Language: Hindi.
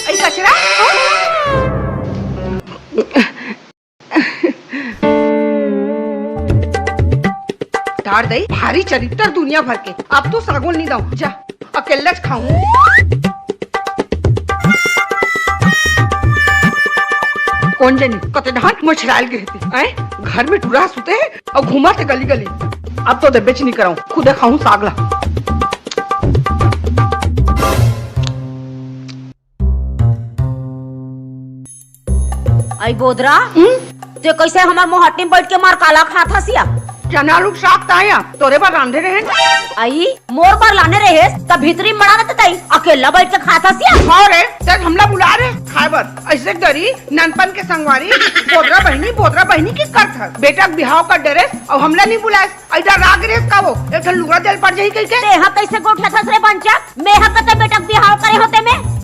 ऐ कचरा डार दई भारी चरित्र दुनिया भर के। अब तो सागुन नहीं दऊ, जा अकेला खाऊं। कौन जानी कते ढांट मछराल के रहते हैं, घर में टूरा सुते हैं और घुमाते गली गली। अब तो बेच नहीं कराऊं, खुदे खाऊं सागला। आई बोदरा ते कैसे हमार मोहट्टी में बैठ के मार काला खात हसिया। चना लोग साग ताया तोरे पर रांधे रहे। आई मोर पर लाने रहे तब भीतरी मड़ा न तई अकेला बैठ के खात हसिया। हाँ रे तेज हमला बुला रहे खाए बर। ऐसे गरी ननपन के संगवारी बोदरा बहनी की करत है। बेटा बिहाव का डरे और हमला नहीं बुलाए। ऐसा राग रेस का वो एक लुगड़ा जल पड़ जाही कह के। तेहा कैसे गोठा थस रे बंचा, मेहा कते बेटा बिहाव करे होते में।